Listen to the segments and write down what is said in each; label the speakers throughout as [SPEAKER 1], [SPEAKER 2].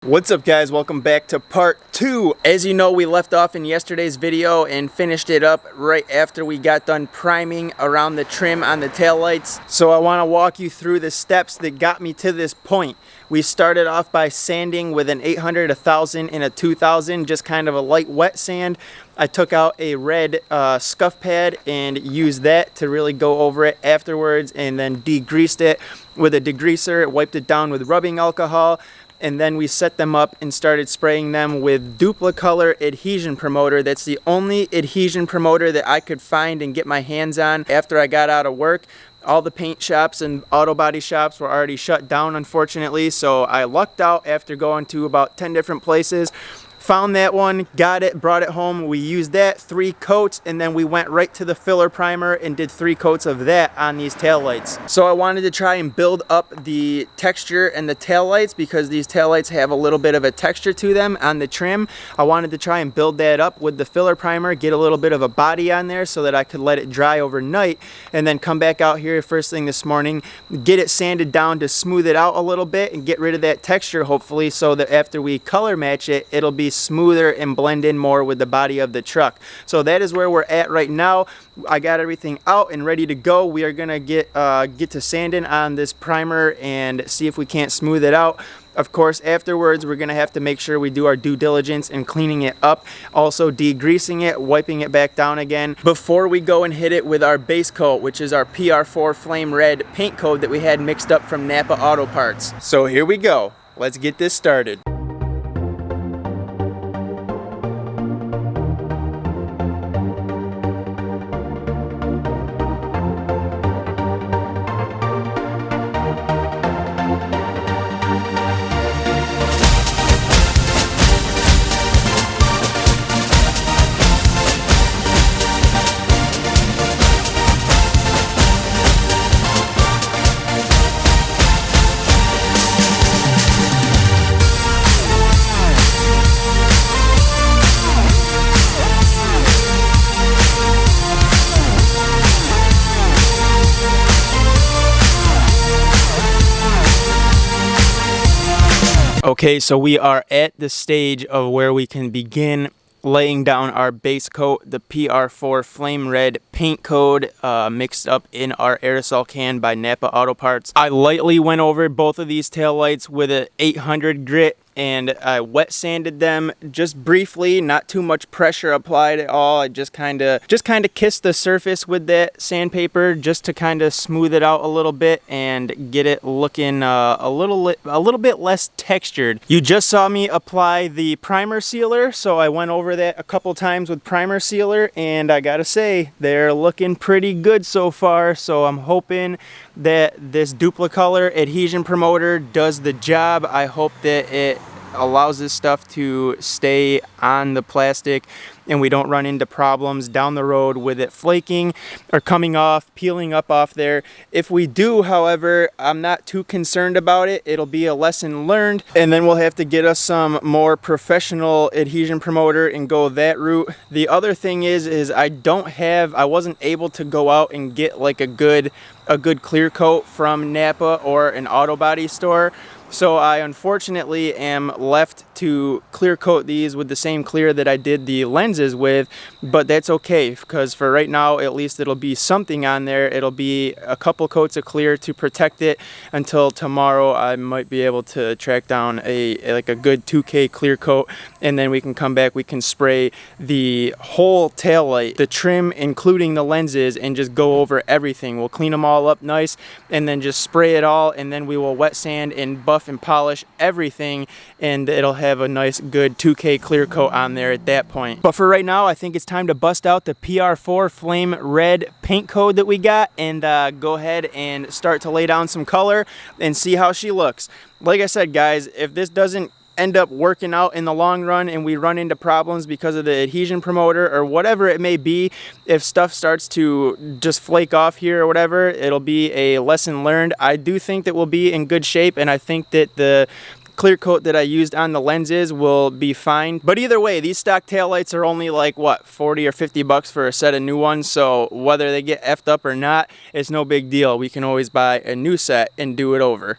[SPEAKER 1] What's up guys, welcome back to part 2. As you know, we left off in yesterday's video and finished it up right after we got done priming around the trim on the taillights. So I want to walk you through the steps that got me to this point. We started off by sanding with an 800, 1000, and a 2000, just kind of a light wet sand. I took out a red scuff pad and used that to really go over it afterwards, and then degreased it with a degreaser, wiped it down with rubbing alcohol. And then we set them up and started spraying them with Duplicolor adhesion promoter. That's the only adhesion promoter that I could find and get my hands on after I got out of work. All the paint shops and auto body shops were already shut down, unfortunately, so I lucked out after going to about 10 different places. Found that one, got it, brought it home. We used that, 3 coats, and then we went right to the filler primer and did 3 coats of that on these taillights. So I wanted to try and build up the texture and the taillights because these taillights have a little bit of a texture to them on the trim. I wanted to try and build that up with the filler primer, get a little bit of a body on there so that I could let it dry overnight, and then come back out here first thing this morning, get it sanded down to smooth it out a little bit and get rid of that texture, hopefully, so that after we color match it, it'll be smoother and blend in more with the body of the truck. So that is where we're at right now. I got everything out and ready to go. We are gonna get to sanding on this primer and see if we can't smooth it out. Of course, afterwards, we're gonna have to make sure we do our due diligence in cleaning it up, also degreasing it, wiping it back down again, before we go and hit it with our base coat, which is our PR4 Flame Red paint coat that we had mixed up from Napa Auto Parts. So here we go. Let's get this started. Okay, so we are at the stage of where we can begin laying down our base coat, the PR4 Flame Red paint coat mixed up in our aerosol can by Napa Auto Parts. I lightly went over both of these taillights with an 800 grit and I wet sanded them just briefly, not too much pressure applied at all. I just kind of kissed the surface with that sandpaper just to kind of smooth it out a little bit and get it looking a little bit less textured. You just saw me apply the primer sealer, so I went over that a couple times with primer sealer, and I gotta say they're looking pretty good so far. So I'm hoping that this Duplicolor adhesion promoter does the job. I hope that it allows this stuff to stay on the plastic and we don't run into problems down the road with it flaking or coming off, peeling up off there. If we do, however, I'm not too concerned about it. It'll be a lesson learned, and then we'll have to get us some more professional adhesion promoter and go that route. The other thing is I wasn't able to go out and get like a good clear coat from Napa or an auto body store. So I unfortunately am left to clear coat these with the same clear that I did the lenses with, but that's okay because for right now at least it'll be something on there. It'll be a couple coats of clear to protect it until tomorrow. I might be able to track down a good 2K clear coat, and then we can come back, we can spray the whole taillight, the trim including the lenses, and just go over everything. We'll clean them all up nice and then just spray it all, and then we will wet sand and buff and polish everything, and it'll have a nice good 2K clear coat on there at that point. But for right now, I think it's time to bust out the PR4 Flame Red paint coat that we got and go ahead and start to lay down some color and see how she looks. Like I said, guys, if this doesn't end up working out in the long run and we run into problems because of the adhesion promoter or whatever it may be, if stuff starts to just flake off here or whatever, it'll be a lesson learned. I do think that we'll be in good shape, and I think that the clear coat that I used on the lenses will be fine. But either way, these stock taillights are only like, what, 40 or 50 bucks for a set of new ones, so whether they get effed up or not, it's no big deal. We can always buy a new set and do it over.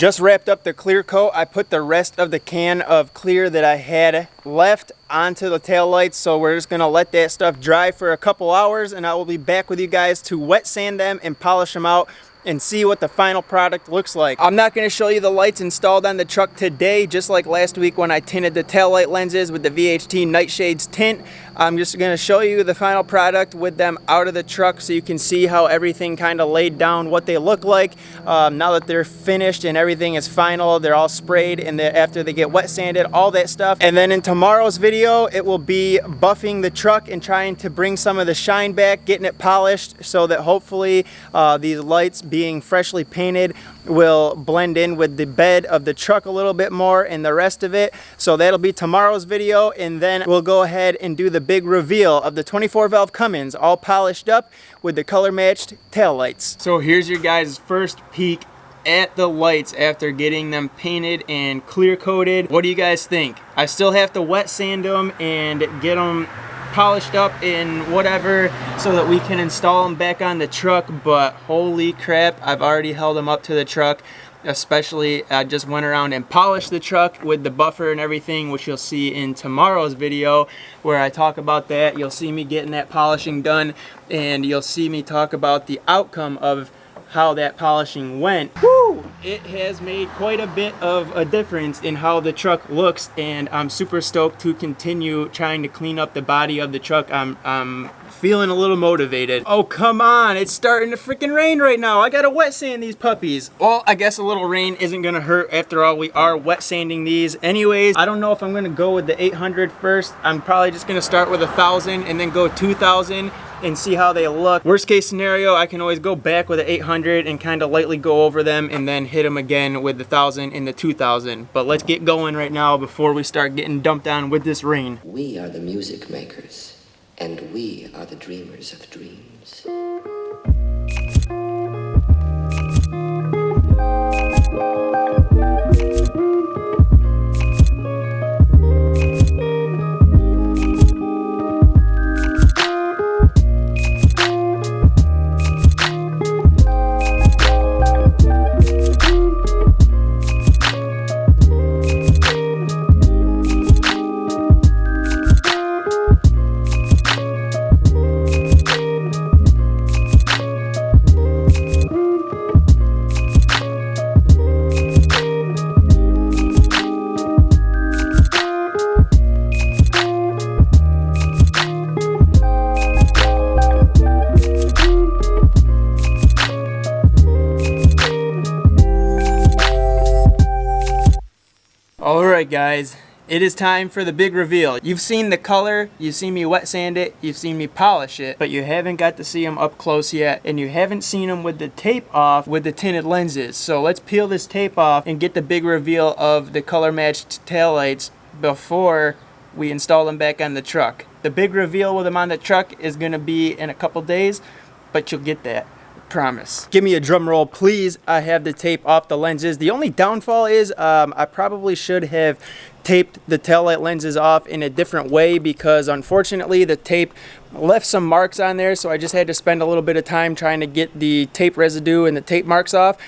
[SPEAKER 1] Just wrapped up the clear coat. I put the rest of the can of clear that I had left onto the taillights, so we're just gonna let that stuff dry for a couple hours, and I will be back with you guys to wet sand them and polish them out and see what the final product looks like. I'm not going to show you the lights installed on the truck today, just like last week when I tinted the taillight lenses with the VHT niteshades tint. I'm just going to show you the final product with them out of the truck so you can see how everything kind of laid down, what they look like now that they're finished and everything is final. They're all sprayed, and after they get wet sanded, all that stuff. And then in tomorrow's video, it will be buffing the truck and trying to bring some of the shine back, getting it polished so that hopefully these lights being freshly painted will blend in with the bed of the truck a little bit more and the rest of it. So that'll be tomorrow's video, and then we'll go ahead and do the big reveal of the 24 valve Cummins all polished up with the color matched tail lights. So here's your guys' first peek at the lights after getting them painted and clear coated. What do you guys think? I still have to wet sand them and get them polished up in whatever so that we can install them back on the truck, but holy crap, I've already held them up to the truck. Especially I just went around and polished the truck with the buffer and everything, which you'll see in tomorrow's video where I talk about that. You'll see me getting that polishing done, and you'll see me talk about the outcome of how that polishing went. Woo! It has made quite a bit of a difference in how the truck looks, and I'm super stoked to continue trying to clean up the body of the truck. I'm feeling a little motivated. Oh, come on, it's starting to freaking rain right now. I gotta wet sand these puppies. Well, I guess a little rain isn't gonna hurt. After all, we are wet sanding these anyways. I don't know if I'm gonna go with the 800 first. I'm probably just gonna start with 1,000 and then go 2,000 and see how they look. Worst case scenario, I can always go back with the 800 and kind of lightly go over them and then hit them again with the 1,000 and the 2,000. But let's get going right now before we start getting dumped on with this rain.
[SPEAKER 2] We are the music makers, and we are the dreamers of dreams.
[SPEAKER 1] Alright guys, it is time for the big reveal. You've seen the color, you've seen me wet sand it, you've seen me polish it, but you haven't got to see them up close yet, and you haven't seen them with the tape off with the tinted lenses. So let's peel this tape off and get the big reveal of the color matched taillights before we install them back on the truck. The big reveal with them on the truck is going to be in a couple days, but you'll get that. Promise. Give me a drum roll, please. I have the tape off the lenses. The only downfall is I probably should have taped the taillight lenses off in a different way, because unfortunately the tape left some marks on there, so I just had to spend a little bit of time trying to get the tape residue and the tape marks off.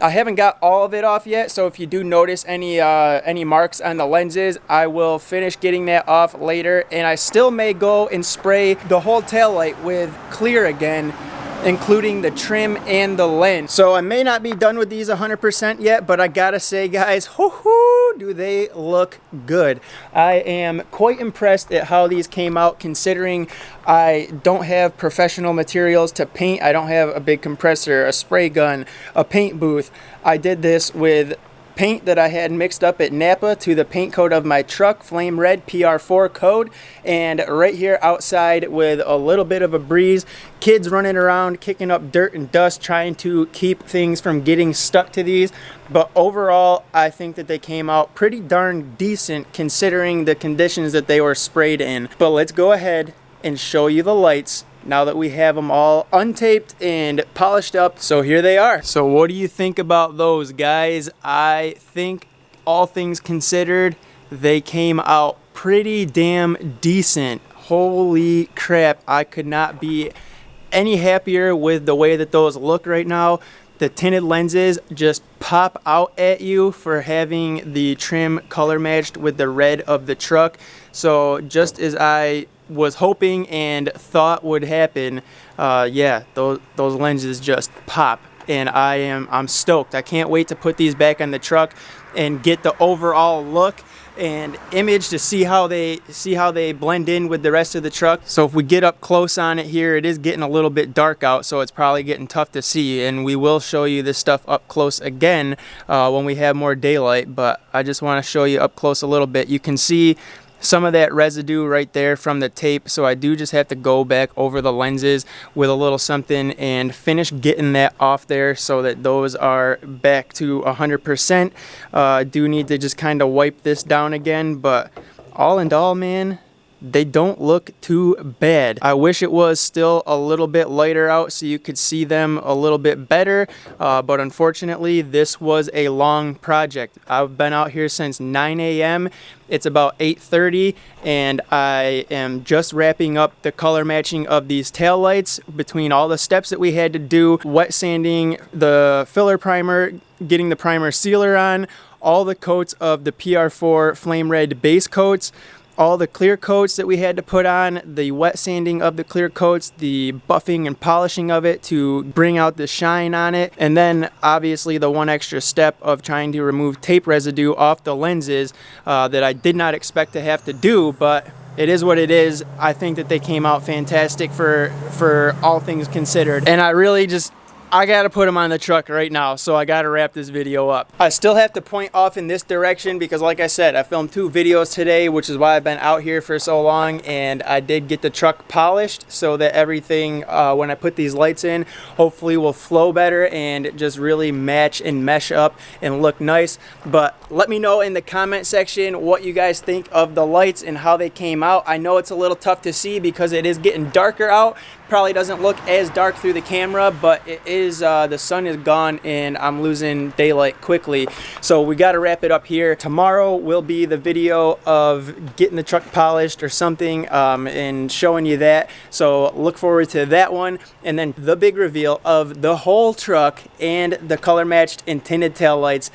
[SPEAKER 1] I haven't got all of it off yet, so if you do notice any marks on the lenses, I will finish getting that off later, and I still may go and spray the whole taillight with clear again, including the trim and the lens. So I may not be done with these 100% yet, but I gotta say guys, hoo-hoo, do they look good. I am quite impressed at how these came out, considering I don't have professional materials to paint. I don't have a big compressor, a spray gun, a paint booth. I did this with paint that I had mixed up at Napa to the paint coat of my truck, flame red PR4 code, and right here outside with a little bit of a breeze, kids running around kicking up dirt and dust trying to keep things from getting stuck to these. But overall, I think that they came out pretty darn decent considering the conditions that they were sprayed in. But let's go ahead and show you the lights now that we have them all untaped and polished up. So here they are. So what do you think about those, guys? I think all things considered, they came out pretty damn decent. Holy crap, I could not be any happier with the way that those look right now. the tinted lenses just pop out at you for having the trim color matched with the red of the truck. So just as I was hoping and thought would happen, yeah, those lenses just pop, and I'm stoked. I can't wait to put these back on the truck and get the overall look and image to see how they blend in with the rest of the truck. So if we get up close on it here, it is getting a little bit dark out, so it's probably getting tough to see, and we will show you this stuff up close again when we have more daylight. But I just want to show you up close a little bit. You can see some of that residue right there from the tape, so I do just have to go back over the lenses with a little something and finish getting that off there so that those are back to 100%. I do need to just kind of wipe this down again, but all in all, man, they don't look too bad. I wish it was still a little bit lighter out so you could see them a little bit better, but unfortunately this was a long project. I've been out here since 9 a.m. It's about 8:30 and I am just wrapping up the color matching of these taillights between all the steps that we had to do, wet sanding the filler primer, getting the primer sealer on, all the coats of the PR4 flame red base coats, all the clear coats that we had to put on, the wet sanding of the clear coats, the buffing and polishing of it to bring out the shine on it, and then obviously the one extra step of trying to remove tape residue off the lenses that I did not expect to have to do, but it is what it is. I think that they came out fantastic for all things considered, and I gotta put them on the truck right now, so I gotta wrap this video up. I still have to point off in this direction because, like I said, I filmed 2 videos today, which is why I've been out here for so long, and I did get the truck polished so that everything, when I put these lights in, hopefully will flow better and just really match and mesh up and look nice. But let me know in the comment section what you guys think of the lights and how they came out. I know it's a little tough to see because it is getting darker out. Probably doesn't look as dark through the camera, but it is, the sun is gone and I'm losing daylight quickly. So we got to wrap it up here. Tomorrow will be the video of getting the truck polished or something, and showing you that. So look forward to that one. And then the big reveal of the whole truck and the color matched and tinted taillights.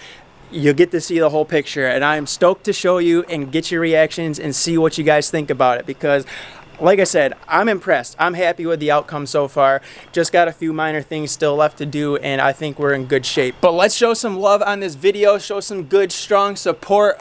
[SPEAKER 1] You'll get to see the whole picture, and I'm stoked to show you and get your reactions and see what you guys think about it, because like I said, I'm impressed. I'm happy with the outcome so far. Just got a few minor things still left to do, and I think we're in good shape. But let's show some love on this video, show some good, strong support.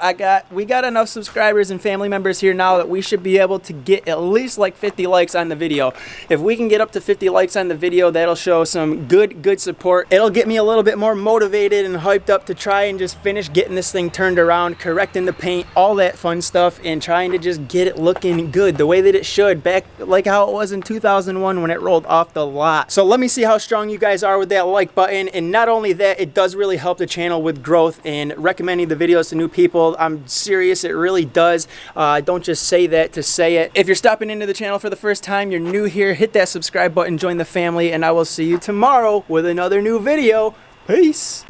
[SPEAKER 1] We got enough subscribers and family members here now that we should be able to get at least like 50 likes on the video. If we can get up to 50 likes on the video, that'll show some good support. It'll get me a little bit more motivated and hyped up to try and just finish getting this thing turned around, correcting the paint, all that fun stuff, and trying to just get it looking good the way that it should, back like how it was in 2001 when it rolled off the lot. So let me see how strong you guys are with that like button. And not only that, it does really help the channel with growth and recommending the videos to new people. I'm serious, it really does. I don't just say that to say it. If you're stopping into the channel for the first time, you're new here, hit that subscribe button, join the family, and I will see you tomorrow with another new video. Peace.